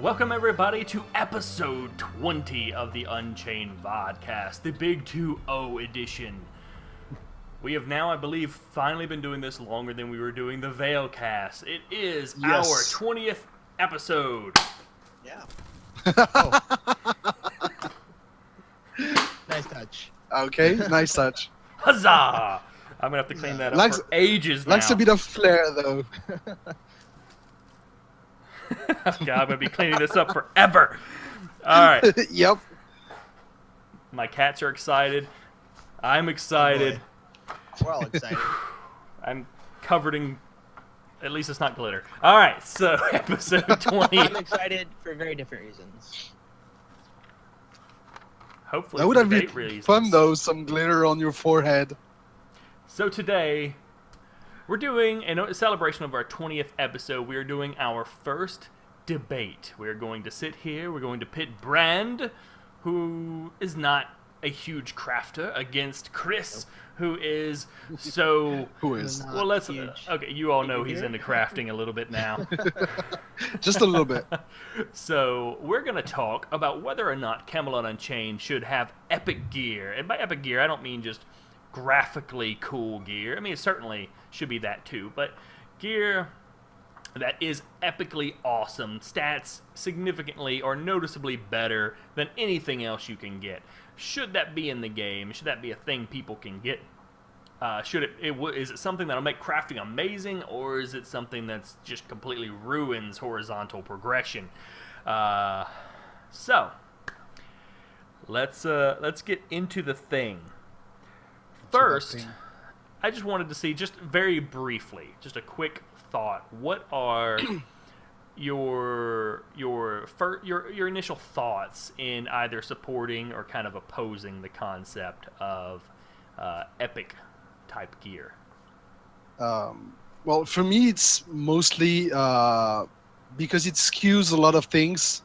Welcome everybody to episode 20 of the Unchained Vodcast, the Big 2-0 edition. We have now, I believe, finally been doing this longer than we were doing the Veilcast. It is our 20th episode. Yeah. Oh. Nice touch. Okay, nice touch. Huzzah! I'm gonna have to clean that up for ages now. Likes a bit of flair, though. God, I'm gonna be cleaning this up forever. All right. Yep. My cats are excited. I'm excited. Oh, we're all excited. I'm covered in. At least it's not glitter. All right, so episode 20. I'm excited for very different reasons. Hopefully, That would for have been debate reasons. fun, though. Some glitter on your forehead. So today, we're doing a celebration of our 20th episode. We are doing our first debate. We're going to sit here. We're going to pit Brand, who is not a huge crafter, against Kriss, who is so. Who is? Well, let's. huge. Okay, you all know he's into crafting a little bit now. Just a little bit. So we're going to talk about whether or not Camelot Unchained should have epic gear. And by epic gear, I don't mean just graphically cool gear. I mean, it certainly should be that too, but gear that is epically awesome, stats significantly or noticeably better than anything else you can get. Should that be in the game? Should that be a thing people can get? Is it something that'll make crafting amazing, or is it something that's just completely ruins horizontal progression? So let's get into the thing. First, I just wanted to see, just very briefly, just a quick thought. What are your initial thoughts in either supporting or kind of opposing the concept of epic type gear? Well, for me, it's mostly because it skews a lot of things,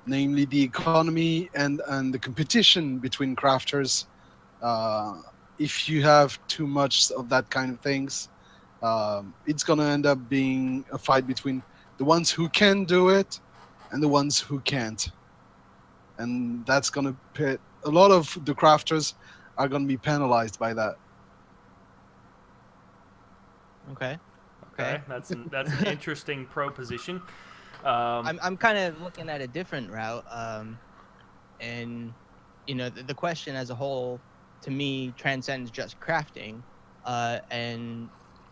namely the economy and the competition between crafters. If you have too much of that kind of things, it's going to end up being a fight between the ones who can do it and the ones who can't. And that's going to pit a lot of the crafters are going to be penalized by that. Okay. That's an interesting proposition. I'm kind of looking at a different route, and the question as a whole, to me, transcends just crafting, and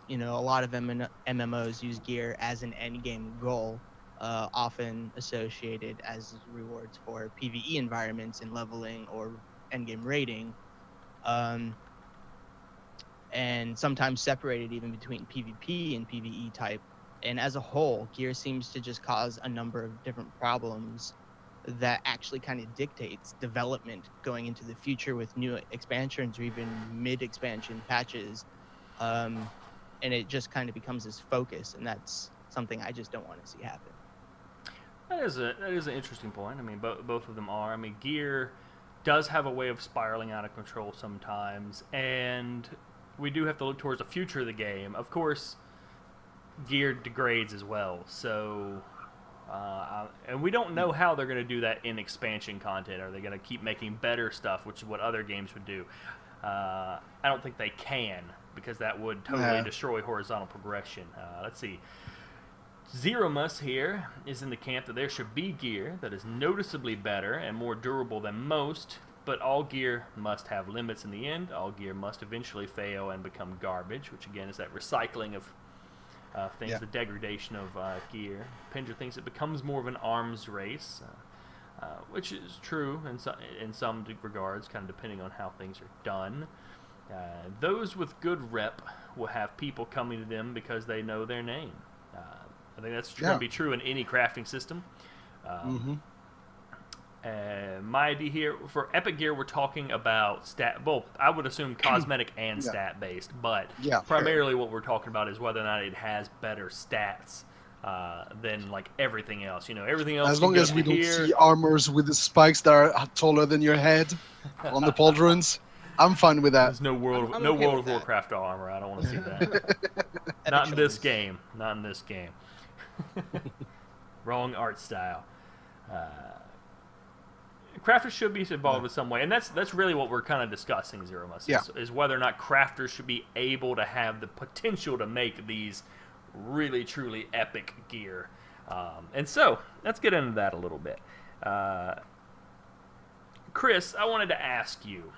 a lot of MMOs use gear as an end game goal, often associated as rewards for PvE environments and leveling or end game rating, and sometimes separated even between PvP and PvE type. And as a whole, gear seems to just cause a number of different problems that actually kind of dictates development going into the future with new expansions or even mid-expansion patches, and it just kind of becomes this focus, and that's something I just don't want to see happen. That is an interesting point. I mean, both of them are. I mean, gear does have a way of spiraling out of control sometimes, and we do have to look towards the future of the game. Of course, gear degrades as well, so and we don't know how they're going to do that in expansion content. Are they going to keep making better stuff, which is what other games would do? I don't think they can, because that would totally destroy horizontal progression. Let's see. Zeromus here is in the camp that there should be gear that is noticeably better and more durable than most, but all gear must have limits in the end. All gear must eventually fail and become garbage, which again is that recycling of things, the degradation of gear. Pendra thinks it becomes more of an arms race, which is true in some regards, kind of depending on how things are done. Those with good rep will have people coming to them because they know their name. I think that's going to be true in any crafting system. My idea here, for epic gear, we're talking about stat. Well, I would assume cosmetic and stat based, but primarily what we're talking about is whether or not it has better stats than like everything else. Everything else. As long as we don't see armors with the spikes that are taller than your head on the pauldrons, I'm fine with that. There's no World of Warcraft armor. I don't want to see that. Not in this game. Wrong art style. Crafters should be involved in some way, and that's really what we're kind of discussing, Zero Mus, is whether or not crafters should be able to have the potential to make these really, truly epic gear. And so, let's get into that a little bit. Kriss, I wanted to ask you,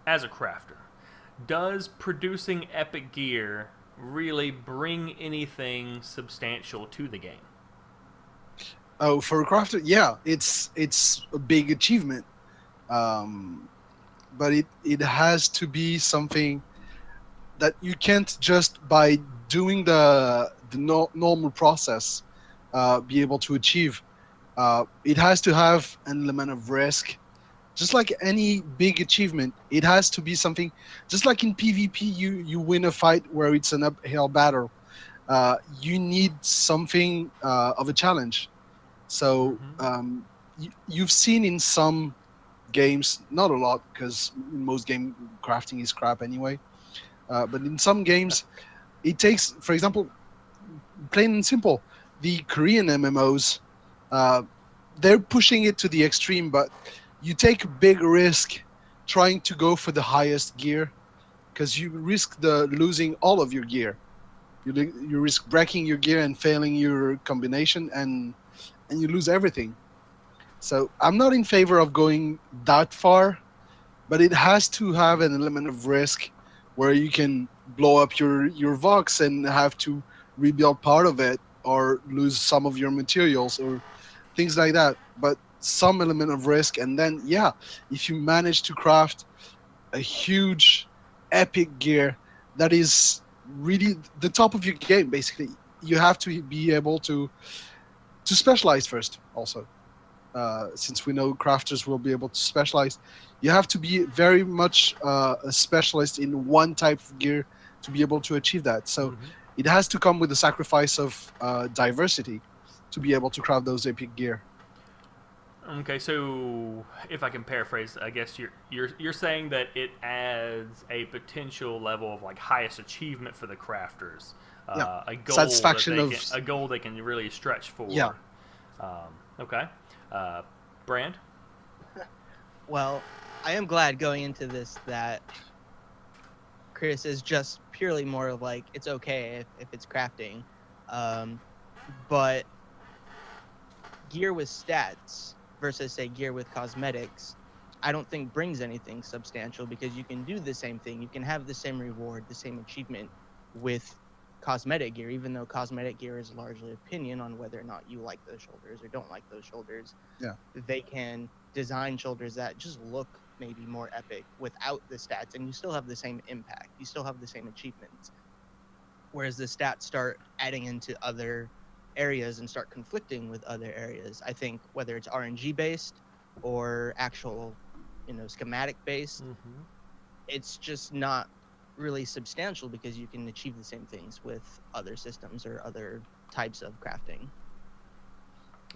as a crafter, does producing epic gear really bring anything substantial to the game? Oh, for a crafter, yeah, it's a big achievement, but it has to be something that you can't just by doing the normal process be able to achieve. It has to have an element of risk, just like any big achievement. It has to be something, just like in PvP, you win a fight where it's an uphill battle. You need something of a challenge. So you've seen in some games, not a lot, because most game crafting is crap anyway, but in some games, it takes, for example, plain and simple, the Korean MMOs, they're pushing it to the extreme, but you take a big risk trying to go for the highest gear, because you risk losing all of your gear. You risk breaking your gear and failing your combination, and you lose everything. So I'm not in favor of going that far, but it has to have an element of risk where you can blow up your Vox and have to rebuild part of it, or lose some of your materials, or things like that. But some element of risk, and then, yeah, if you manage to craft a huge epic gear that is really the top of your game, basically, you have to be able to specialize first also. Since we know crafters will be able to specialize, you have to be very much a specialist in one type of gear to be able to achieve that. So it has to come with the sacrifice of diversity to be able to craft those epic gear. Okay, so if I can paraphrase, I guess you're saying that it adds a potential level of like highest achievement for the crafters. A goal satisfaction a goal they can really stretch for. Yeah. Okay. Brand? Well, I am glad going into this that Kriss is just purely more of like, it's okay if it's crafting. But gear with stats versus, say, gear with cosmetics, I don't think brings anything substantial, because you can do the same thing. You can have the same reward, the same achievement with cosmetic gear, even though cosmetic gear is largely opinion on whether or not you like those shoulders or don't like those shoulders. Yeah. They can design shoulders that just look maybe more epic without the stats, and you still have the same impact. You still have the same achievements. Whereas the stats start adding into other areas and start conflicting with other areas. I think whether it's RNG based or actual, schematic based, it's just not really substantial, because you can achieve the same things with other systems or other types of crafting.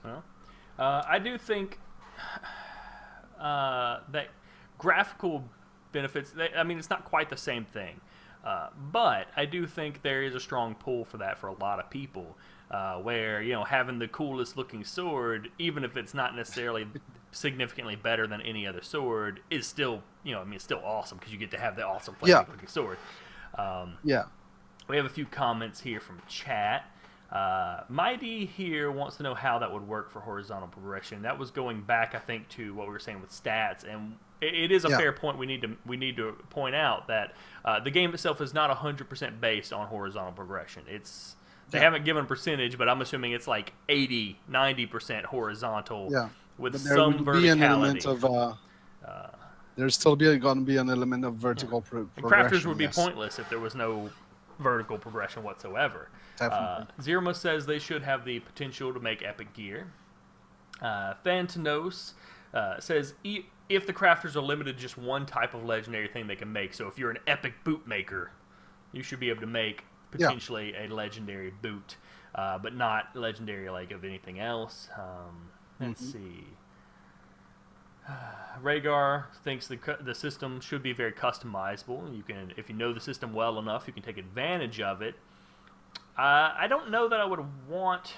Well, I do think that graphical benefits, it's not quite the same thing, but I do think there is a strong pull for that for a lot of people, where, having the coolest looking sword, even if it's not necessarily significantly better than any other sword, is still, it's still awesome, because you get to have the awesome looking sword. We have a few comments here from chat. Mighty here wants to know how that would work for horizontal progression. That was going back, I think, to what we were saying with stats, and it is a fair point. We need to point out that the game itself is not 100% based on horizontal progression. They haven't given a percentage, but I'm assuming it's like 80-90% horizontal, with some verticality. There's still going to be an element of vertical progression. Crafters would be pointless if there was no vertical progression whatsoever. Zero Mus says they should have the potential to make epic gear. Thantanos says if the crafters are limited to just one type of legendary thing they can make, so if you're an epic boot maker, you should be able to make potentially a legendary boot, but not legendary like of anything else. Let's see. Rhaegar thinks the system should be very customizable. You can, if you know the system well enough, you can take advantage of it. I don't know that I would want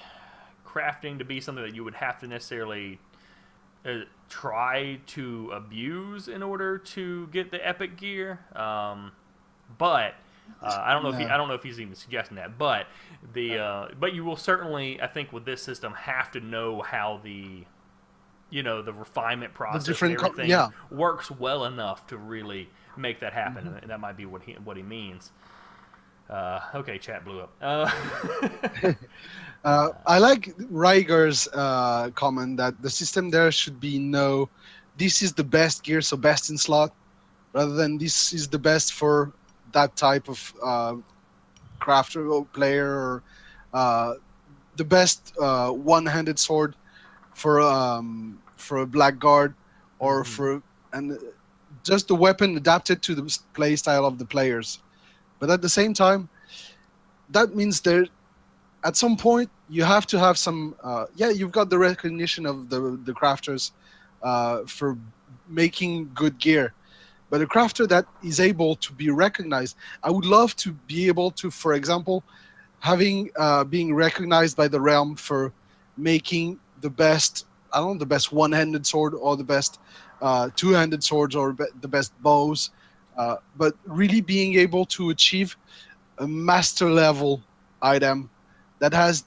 crafting to be something that you would have to necessarily try to abuse in order to get the epic gear. But I don't know if he's even suggesting that. But but you will certainly, I think, with this system, have to know how the refinement process and everything works well enough to really make that happen. Mm-hmm. And that might be what he means. Okay, chat blew up. I like Riger's comment that the system there should be this is the best gear, so best in slot, rather than this is the best for that type of crafter or player, or the best one-handed sword for a blackguard, or just the weapon adapted to the play style of the players. But at the same time, that means at some point you have to have some. You've got the recognition of the crafters for making good gear, but a crafter that is able to be recognized. I would love to be able to, for example, being recognized by the realm for making the best. I don't know, the best one-handed sword, or the best two-handed swords, or the best bows. But really being able to achieve a master level item that has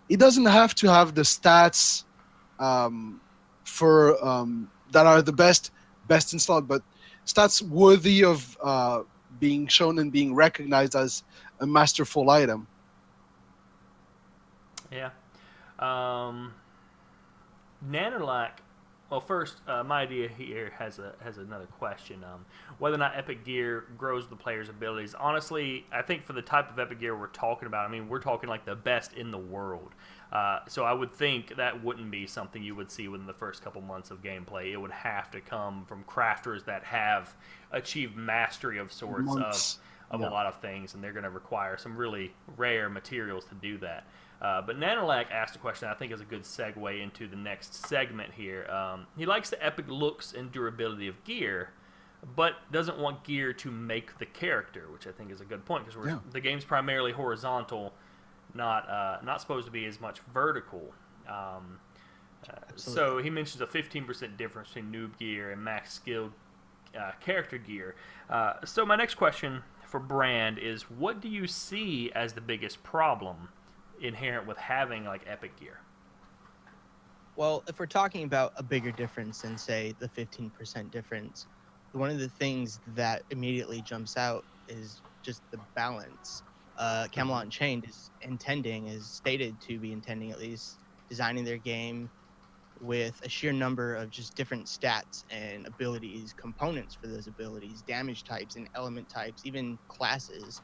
it doesn't have to have the stats for that are the best in slot, but stats worthy of being shown and being recognized as a masterful item. Yeah. Nanolac. Well, first, my idea here has another question. Whether or not epic gear grows the player's abilities. Honestly, I think for the type of epic gear we're talking about, I mean, we're talking like the best in the world. So I would think that wouldn't be something you would see within the first couple months of gameplay. It would have to come from crafters that have achieved mastery of sorts of a lot of things, and they're going to require some really rare materials to do that. But Nanolac asked a question I think is a good segue into the next segment here. He likes the epic looks and durability of gear, but doesn't want gear to make the character, which I think is a good point, because the game's primarily horizontal, not supposed to be as much vertical. So he mentions a 15% difference between noob gear and max skill character gear. So my next question for Brand is, what do you see as the biggest problem inherent with having like epic gear? Well, if we're talking about a bigger difference than, say, the 15% difference, one of the things that immediately jumps out is just the balance. Camelot Unchained is stated to be intending, at least, designing their game with a sheer number of just different stats and abilities, components for those abilities, damage types and element types, even classes,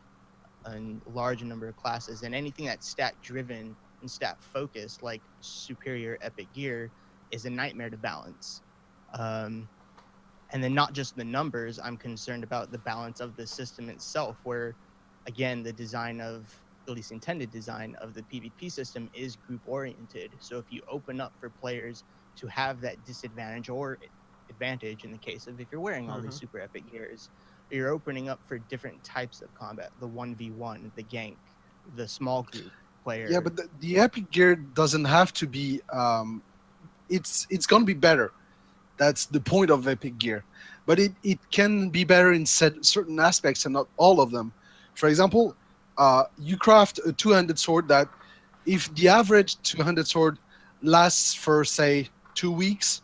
a large number of classes, and anything that's stat driven and stat focused, like superior epic gear, is a nightmare to balance. And then not just the numbers, I'm concerned about the balance of the system itself, where again, the design of, at least intended design of the PvP system is group oriented. So if you open up for players to have that disadvantage or advantage, in the case of if you're wearing all these super epic gears, you're opening up for different types of combat, the 1v1, the gank, the small group player. Yeah, but the epic gear doesn't have to be, it's going to be better. That's the point of epic gear. But it can be better in certain aspects and not all of them. For example, you craft a two-handed sword that, if the average two-handed sword lasts for, say, 2 weeks,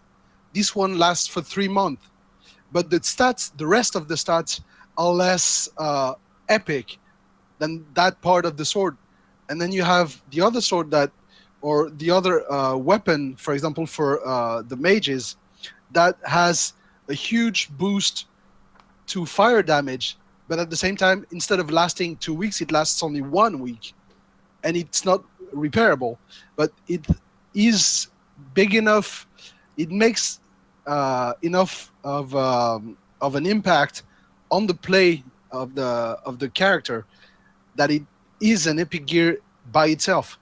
this one lasts for 3 months. But the rest of the stats are less epic than that part of the sword. And then you have the other sword or the other weapon, for example, for the mages, that has a huge boost to fire damage. But at the same time, instead of lasting 2 weeks, it lasts only 1 week. And it's not repairable. But it is big enough. It makes enough of an impact on the play of the character that it is an epic gear by itself.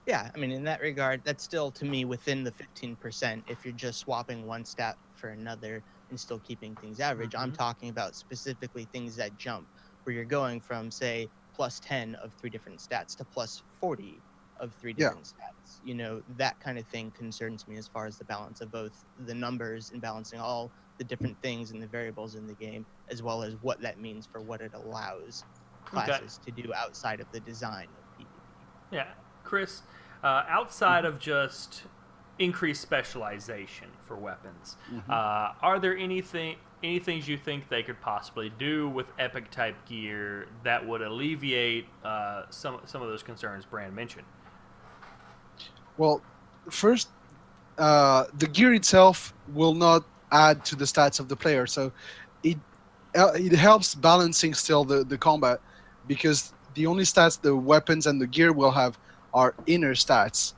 Yeah, I mean, in that regard, that's still, to me, within the 15%. If you're just swapping one stat for another and still keeping things average, I'm talking about specifically things that jump, where you're going from, say, plus 10 of 3 different stats to plus 40 of 3 Yeah. different stats. You know, that kind of thing concerns me as far as the balance of both the numbers and balancing all the different things and the variables in the game, as well as what that means for what it allows classes to do outside of the design of PvP. Yeah, Chris, outside of just increased specialization for weapons, are there any things you think they could possibly do with epic type gear that would alleviate some of those concerns Brand mentioned? Well, first, the gear itself will not add to the stats of the player, so it helps balancing still the combat, because the only stats the weapons and the gear will have are inner stats.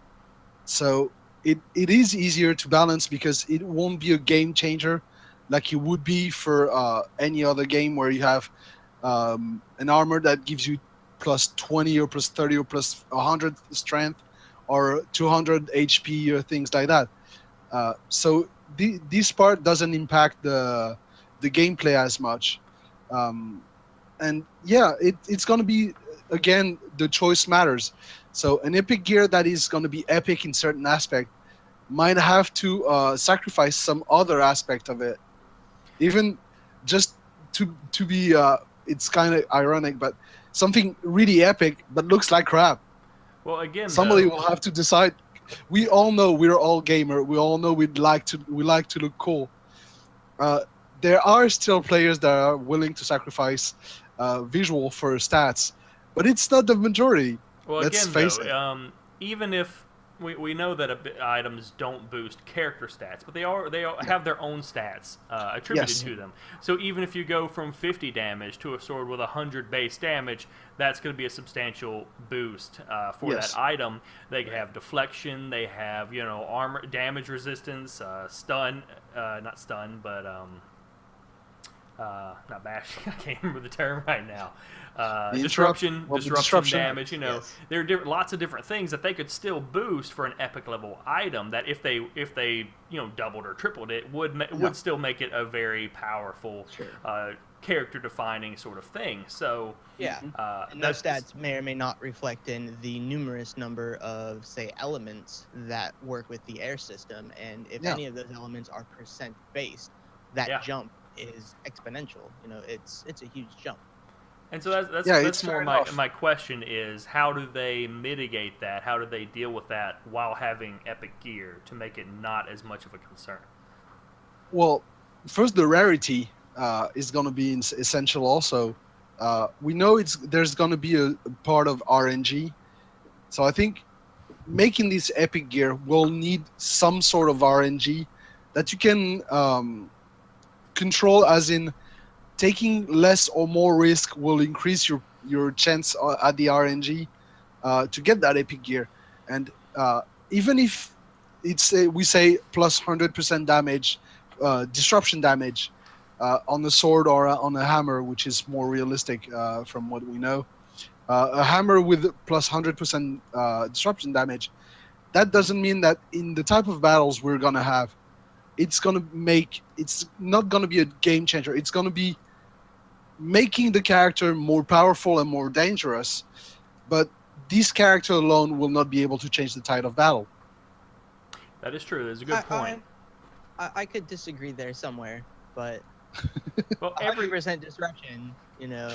So it is easier to balance because it won't be a game changer like it would be for any other game where you have an armor that gives you plus 20 or plus 30 or plus 100 strength or 200 HP or things like that. So this part doesn't impact the gameplay as much. And yeah, it's going to be, again, the choice matters. So an epic gear that is going to be epic in certain aspect might have to sacrifice some other aspect of it, even just to be. It's kind of ironic, but something really epic but looks like crap. Well, again, Somebody will have to decide. We all know we're all gamer. We all know we like to look cool. There are still players that are willing to sacrifice visual for stats, but it's not the majority. Well, Let's again, face though, even if we know that items don't boost character stats, but they all have their own stats attributed Yes. to them. So even if you go from 50 damage to a sword with 100 base damage, that's going to be a substantial boost for Yes. that item. They have deflection, they have armor damage resistance, stun, not stun, but not bash. I can't remember the term right now. The Disruption disruption. damage. Yes. There are lots of different things that they could still boost for an epic level item. That if they doubled or tripled it, would still make it a very powerful, character defining sort of thing. So Yeah. And those stats may or may not reflect in the numerous number of, say, elements that work with the air system. And if any of those elements are percent based, that jump is exponential. It's a huge jump. And so that's it's more fair enough. my question is, how do they mitigate that? How do they deal with that while having epic gear to make it not as much of a concern? Well, first, the rarity is going to be essential also. We know there's going to be a part of RNG. So I think making this epic gear will need some sort of RNG that you can control, as in taking less or more risk will increase your chance at the RNG to get that epic gear. And even if we say plus 100% damage, disruption damage on a sword or on a hammer, which is more realistic from what we know, a hammer with plus 100% disruption damage, that doesn't mean that in the type of battles we're going to have, it's not going to be a game changer. It's going to be making the character more powerful and more dangerous, but this character alone will not be able to change the tide of battle. That is true. That's a good point. I could disagree there somewhere, but Well, 100% disruption, no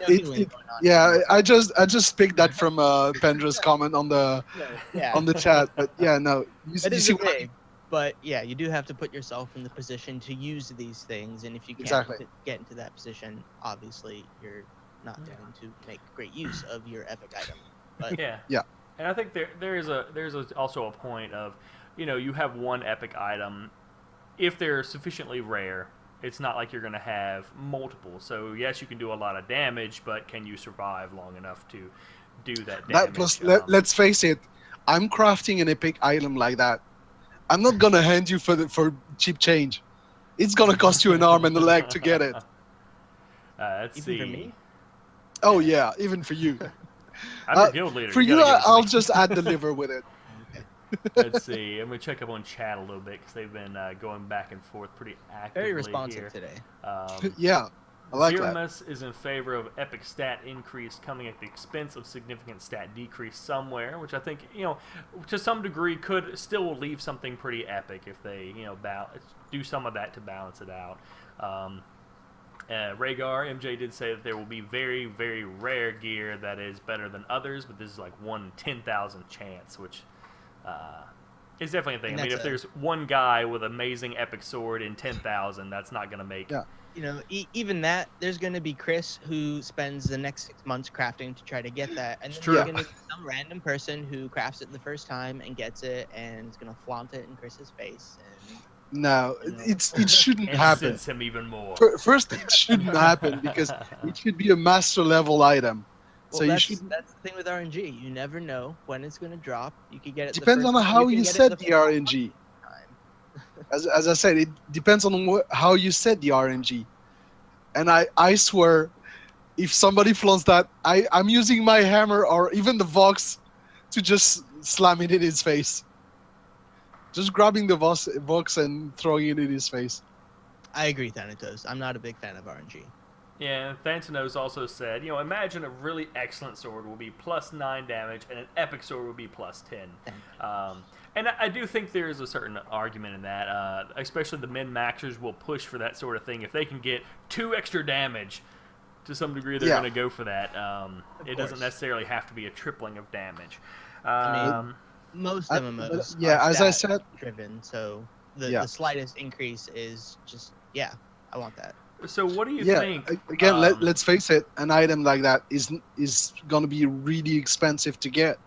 healing going on. Yeah, I just picked that from Pendra's comment on the chat, but yeah, no, you That is see the thing. But yeah, you do have to put yourself in the position to use these things, and if you can't get into that position, obviously you're not going to make great use of your epic item. But yeah. And I think there's also a point of, you have one epic item. If they're sufficiently rare, it's not like you're going to have multiple. So yes, you can do a lot of damage, but can you survive long enough to do that damage? That plus, let's face it, I'm crafting an epic item like that. I'm not gonna hand you for cheap change. It's gonna cost you an arm and a leg to get it. Let's even see. for me? Oh yeah, even for you. I'm your guild leader. For you, I'll just add the liver with it. Let's see. I'm gonna check up on chat a little bit because they've been going back and forth pretty actively. Very responsive here. today. Yeah, I like that. Zeramus is in favor of epic stat increase coming at the expense of significant stat decrease somewhere, which I think, to some degree could still leave something pretty epic if they, do some of that to balance it out. Rhaegar, MJ did say that there will be very, very rare gear that is better than others, but this is like 1 in 10,000 chance, which is definitely a thing. I mean, if there's one guy with amazing epic sword in 10,000, that's not going to make... Yeah. Even that, there's going to be Kriss who spends the next 6 months crafting to try to get that. And then true. there's going to be some random person who crafts it the first time and gets it and is going to flaunt it in Kriss's face. And, No, it shouldn't happen. Incensed him even more. First, it shouldn't happen because it should be a master level item. Well, So that's, you should. that's the thing with RNG. You never know when it's going to drop. You could get it. Depends on how you set the RNG. As I said, it depends on how you set the RNG. And I swear, if somebody flaunts that, I'm using my hammer or even the Vox to just slam it in his face. Just grabbing the Vox and throwing it in his face. I agree, Thanatos. I'm not a big fan of RNG. Yeah, Thanatos also said, imagine a really excellent sword will be plus 9 damage and an epic sword will be plus 10. And I do think there is a certain argument in that, especially the min-maxers will push for that sort of thing. If they can get 2 extra damage, to some degree they're going to go for that. It doesn't necessarily have to be a tripling of damage. Most MMOs as I said, driven, so the slightest increase is just, I want that. So what do you think? Again, let's face it, an item like that is going to be really expensive to get.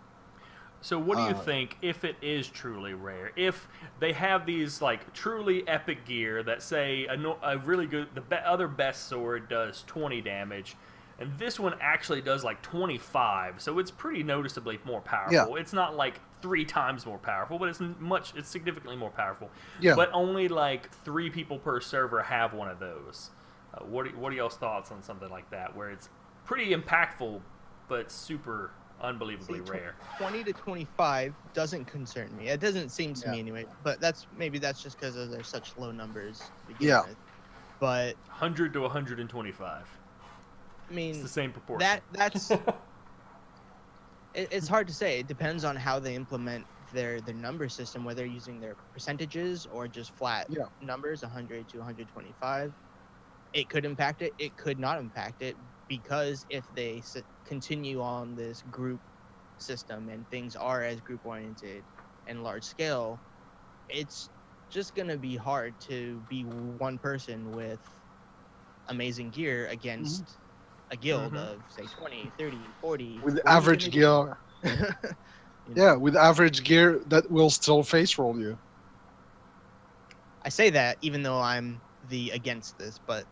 So what do you think if it is truly rare? If they have these like truly epic gear that say a really good, other best sword does 20 damage, and this one actually does like 25, so it's pretty noticeably more powerful. Yeah. It's not like 3 times more powerful, but it's significantly more powerful. Yeah. But only like 3 people per server have one of those. What are y'all's thoughts on something like that, where it's pretty impactful, but super unbelievably rare? 20 to 25 doesn't concern me. It doesn't seem to me anyway. But that's just because there's such low numbers. To begin with. But 100 to 125. I mean, it's the same proportion. That's it's hard to say. It depends on how they implement their number system, whether they're using their percentages or just flat numbers, 100 to 125. It could impact it. It could not impact it, because if they continue on this group system and things are as group oriented and large scale, it's just going to be hard to be one person with amazing gear against a guild of say 20, 30, 40 with average gear. With average gear that will still face roll you. I say that even though I'm the against this, but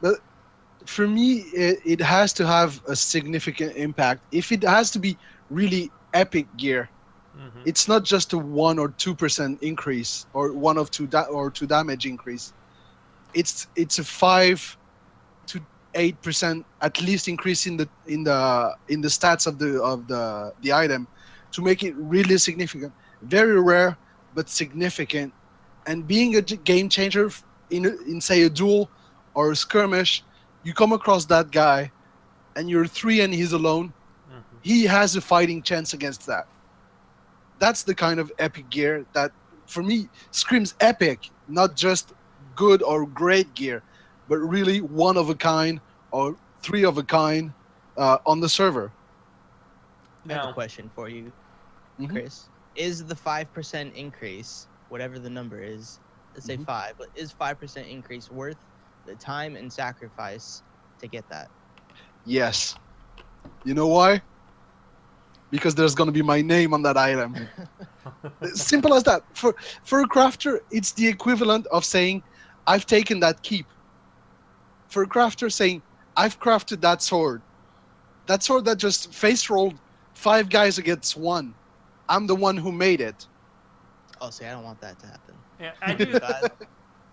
but for me, it has to have a significant impact. If it has to be really epic gear, it's not just a 1 or 2% increase or 1 of 2 damage increase. It's a 5 to 8% at least increase in the stats of the item to make it really significant. Very rare, but significant. And being a game changer in say a duel or a skirmish, you come across that guy and you're 3 and he's alone, he has a fighting chance against that. That's the kind of epic gear that for me screams epic, not just good or great gear, but really 1 of a kind or 3 of a kind on the server. I have a question for you, Kriss. Is the 5% increase, whatever the number is, let's say 5, but is 5% increase worth the time and sacrifice to get that? Yes. You know why? Because there's going to be my name on that item. Simple as that. For a crafter, it's the equivalent of saying, I've taken that keep. For a crafter saying, I've crafted that sword. That sword that just face rolled 5 guys against 1. I'm the one who made it. Oh, see, I don't want that to happen. Yeah, I do.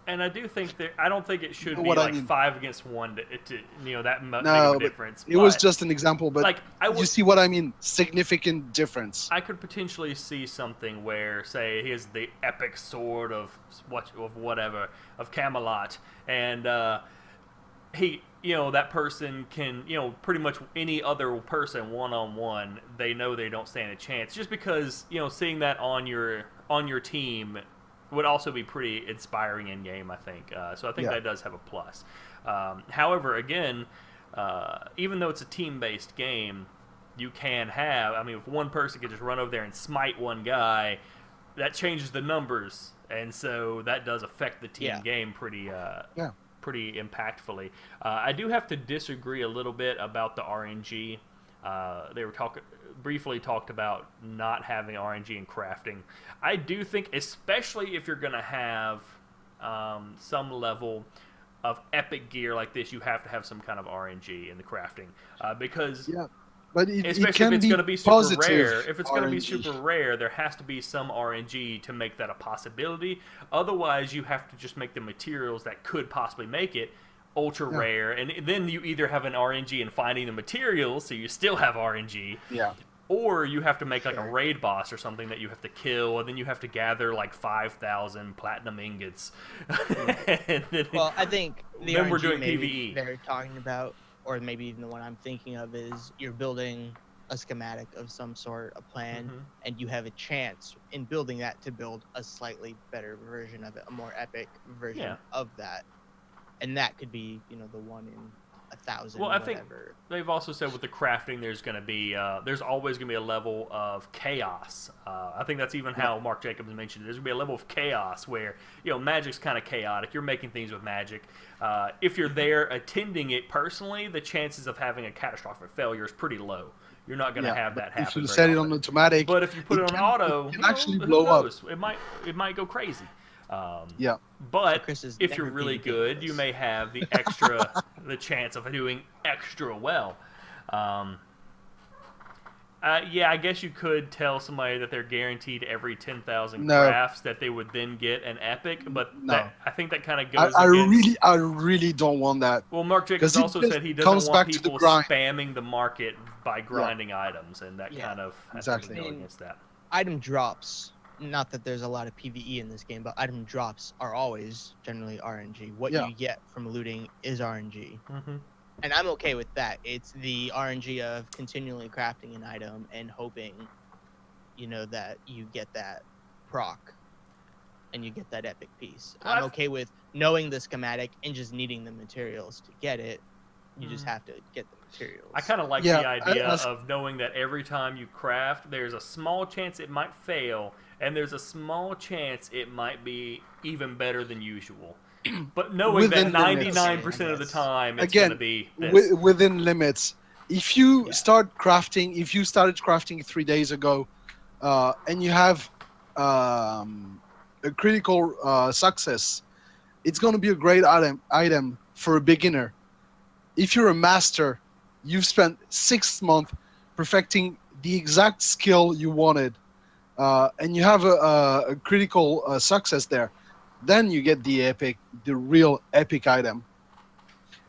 And I do think that I don't think it should be what I like mean. 5 against 1 to that big of No, a but difference. it was just an example. But like you see what I mean? Significant difference. I could potentially see something where, say, here's the epic sword of whatever of Camelot, and that person can, pretty much any other person one-on-one, they know they don't stand a chance, just because seeing that on your team would also be pretty inspiring in game, I think. So I think that does have a plus. However, again, even though it's a team-based game, you can have, if one person could just run over there and smite one guy, that changes the numbers, and so that does affect the team game pretty impactfully. I do have to disagree a little bit about the RNG. They were briefly talked about not having RNG in crafting. I do think, especially if you're going to have some level of epic gear like this, you have to have some kind of RNG in the crafting, because but especially it can if it's be going to be super positive rare. If it's going to be RNG. super rare, there has to be some RNG to make that a possibility. Otherwise, you have to just make the materials that could possibly make it ultra rare, and then you either have an RNG in finding the materials, so you still have RNG, or you have to make like a raid boss or something that you have to kill, and then you have to gather like 5,000 platinum ingots. And then, Well, I think the then RNG we're doing maybe PvE. they're talking about, or maybe even the one I'm thinking of, is you're building a schematic of some sort, a plan, and you have a chance in building that to build a slightly better version of it, a more epic version of that. And that could be, the 1 in 1,000. Well, I whatever. think they've also said with the crafting, there's always going to be a level of chaos. I think that's even how Mark Jacobs mentioned it. There's going to be a level of chaos where, magic's kind of chaotic. You're making things with magic. If you're there attending it personally, the chances of having a catastrophic failure is pretty low. You're not going to have that happen. If you very set it often. on automatic, But if you put it on auto, it can actually who blow up. knows? It might go crazy. So But Kriss has if you're never really been good, this. you may have the chance of doing extra well. I guess you could tell somebody that they're guaranteed every 10,000 crafts that they would then get an epic, but I think that kind of goes against... I really don't want that. Well, Mark Jacobs also said he doesn't want people spamming the market by grinding items, and that kind of has to go against that. Item drops, not that there's a lot of PvE in this game, but item drops are always generally RNG. What you get from looting is RNG. And I'm okay with that. It's the RNG of continually crafting an item and hoping, that you get that proc and you get that epic piece. I'm okay with knowing the schematic and just needing the materials to get it. You just have to get the materials. I kind of like the idea of knowing that every time you craft, there's a small chance it might fail, and there's a small chance it might be even better than usual. But knowing that 99% of the time it's going to be this. Within limits. If you started crafting 3 days ago, and you have a critical success, it's going to be a great item for a beginner. If you're a master, you've spent 6 months perfecting the exact skill you wanted, and you have a critical success there, then you get the real epic item.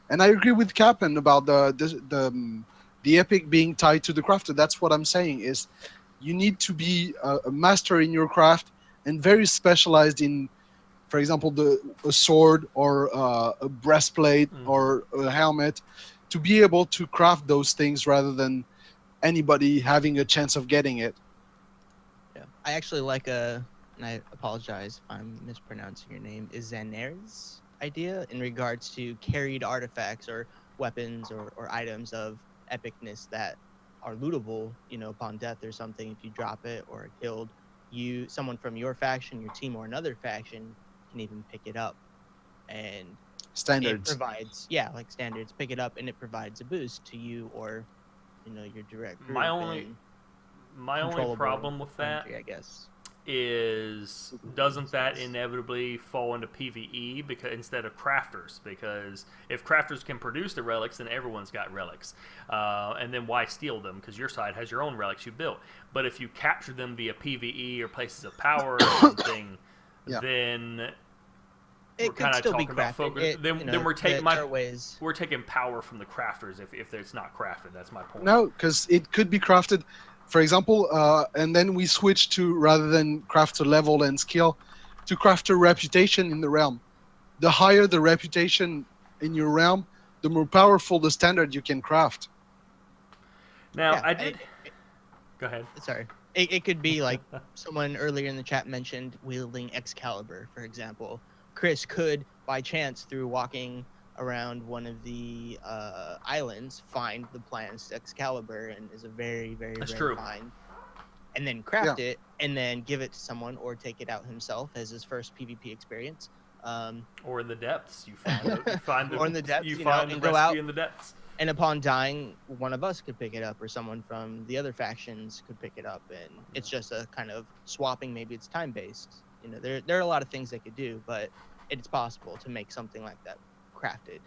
And I agree with Captain about the epic being tied to the crafter. That's what I'm saying is you need to be a master in your craft and very specialized in, for example, a sword or a breastplate or a helmet, to be able to craft those things rather than anybody having a chance of getting it. Yeah, I actually like and I apologize if I'm mispronouncing your name, is Xaner's idea in regards to carried artifacts or weapons or items of epicness that are lootable, upon death or something. If you drop it or are killed, someone from your faction, your team, or another faction can even pick it up, and standards it provides like standards, pick it up, and it provides a boost to you or your direct group. My only problem with that, I guess, is doesn't that inevitably fall into PvE instead of crafters? Because if crafters can produce the relics, then everyone's got relics, and then why steal them? Because your side has your own relics you built. But if you capture them via PvE or places of power or something, then It could still be crafted. Then we're taking we're taking power from the crafters if it's not crafted. That's my point. No, because it could be crafted, for example, and then we switch to, rather than crafter level and skill, to crafter reputation in the realm. The higher the reputation in your realm, the more powerful the standard you can craft. Now, go ahead. Sorry. It could be like someone earlier in the chat mentioned wielding Excalibur, for example. Kriss could, by chance, through walking around one of the islands, find the plan's Excalibur, and is a very, very rare find. And then craft it, and then give it to someone, or take it out himself as his first PvP experience. Or in the depths, you find or in the depths, you find the go out in the depths. And upon dying, one of us could pick it up, or someone from the other factions could pick it up, and it's just a kind of swapping. Maybe it's time based. There are a lot of things they could do, but it's possible to make something like that crafted.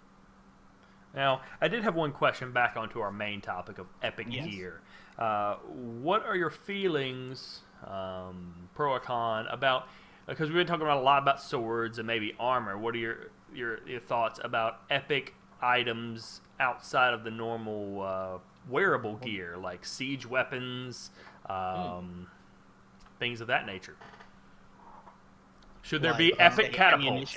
Now, I did have one question back onto our main topic of epic gear. What are your feelings, pro or con, about? Because we've been talking about a lot about swords and maybe armor. What are your thoughts about epic items outside of the normal wearable gear, like siege weapons, things of that nature? Should there be epic catapults?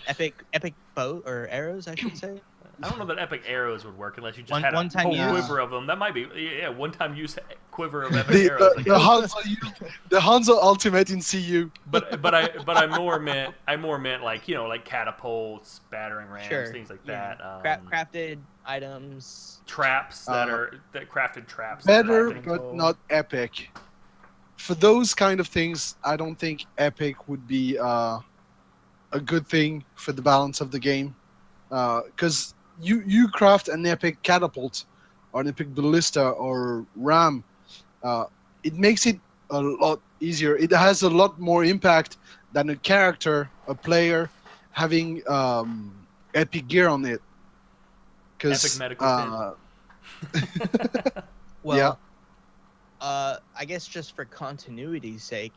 Epic bow or arrows, I should say. I don't know that epic arrows would work unless you just had a whole quiver of them. That might be, one-time use quiver of epic arrows. The Hanzo Ultimate in CU. But I more meant like like catapults, battering rams, things like that. Crafted items, traps crafted traps. Better, but not epic. For those kind of things, I don't think epic would be a good thing for the balance of the game, because you craft an epic catapult or an epic ballista or ram, it makes it a lot easier. It has a lot more impact than a player having epic gear on it. Epic medical well, I guess just for continuity's sake,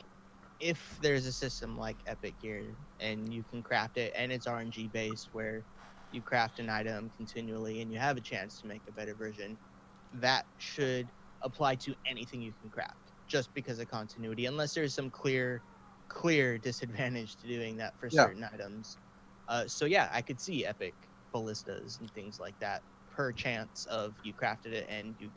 if there's a system like Epic Gear and you can craft it and it's RNG based where you craft an item continually and you have a chance to make a better version, that should apply to anything you can craft just because of continuity, unless there's some clear disadvantage to doing that for certain items. So yeah, I could see epic ballistas and things like that per chance of you crafted it and you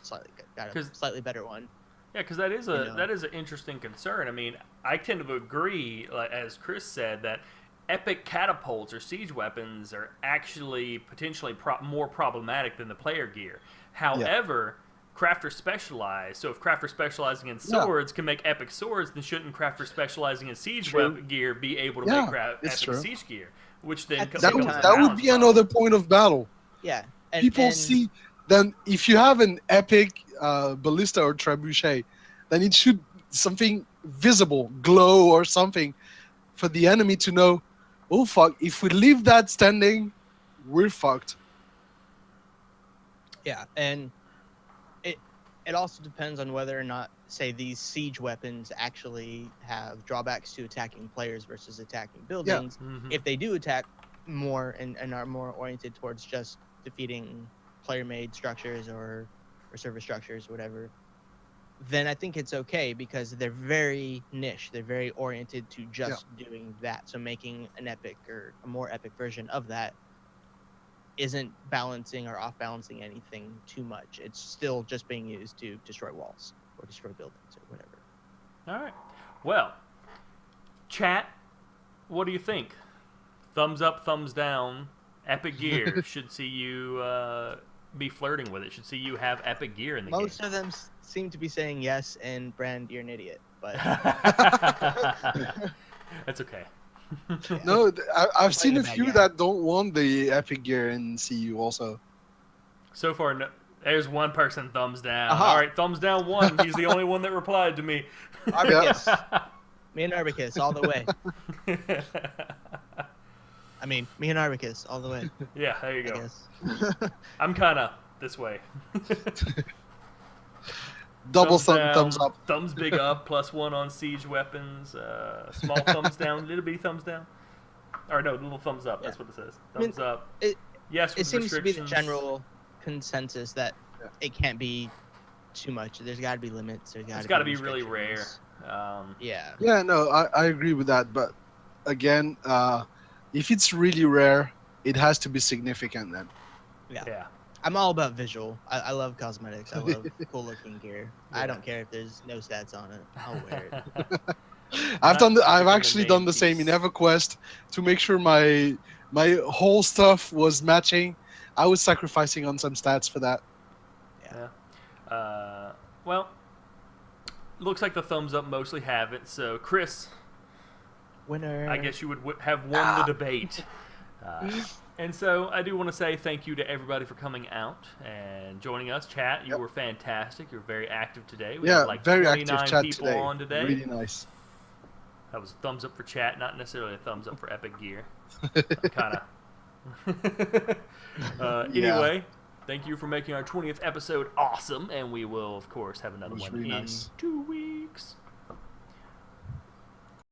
got a slightly better one. Yeah, because that is an interesting concern. I mean, I tend to agree, as Kriss said, that epic catapults or siege weapons are actually potentially more problematic than the player gear. However, crafters specialize. So if crafters specializing in swords can make epic swords, then shouldn't crafters specializing in siege gear be able to make epic siege gear? Which then that would be another point of battle. Yeah, people see. Then if you have an epic ballista or trebuchet, then it should something visible, glow or something, for the enemy to know, oh fuck, if we leave that standing, we're fucked. Yeah, and it also depends on whether or not, say, these siege weapons actually have drawbacks to attacking players versus attacking buildings. Yeah. Mm-hmm. If they do attack more and are more oriented towards just defeating player-made structures or server structures, whatever, then I think it's okay because they're very niche. They're very oriented to just doing that. So making an epic or a more epic version of that isn't balancing or off-balancing anything too much. It's still just being used to destroy walls or destroy buildings or whatever. All right. Well, chat, what do you think? Thumbs up, thumbs down. Epic Gear should see you be flirting with it. Should see you have epic gear in the game. Most of them seem to be saying yes, and Brand, you're an idiot. But that's okay. No, I've seen a few that don't want the epic gear in CU also. So far, no, there's one person thumbs down. All right, thumbs down one. He's the only one that replied to me. Arbicus. Me and Arbicus all the way. I mean, me and Arbicus all the way. Yeah, there you go. I'm kind of this way. Double thumbs thumbs up. Thumbs big up, +1 on siege weapons. Small thumbs down, little bitty thumbs down. Or no, little thumbs up. That's what it says. Thumbs up. Yes, It with seems to be the restrictions. general consensus that it can't be too much. There's got to be limits. It's got to be really rare. restrictions. Yeah. Yeah, no, I agree with that. But again, if it's really rare, it has to be significant then. Yeah. I'm all about visual. I love cosmetics. I love cool looking gear. I don't care if there's no stats on it. I'll wear it. I've actually done the same in EverQuest to make sure my whole stuff was matching. I was sacrificing on some stats for that. Yeah. Well, looks like the thumbs up mostly have it. So, Kriss, Winner. I guess you would have won the debate. And so I do want to say thank you to everybody for coming out and joining us. Chat, you were fantastic. You're very active today. We had like very 29 active chat people today. on today. Really nice. That was a thumbs up for chat, not necessarily a thumbs up for Epic Gear. Kind of. Anyway, thank you for making our 20th episode awesome, and we will, of course, have another one really in nice. 2 weeks.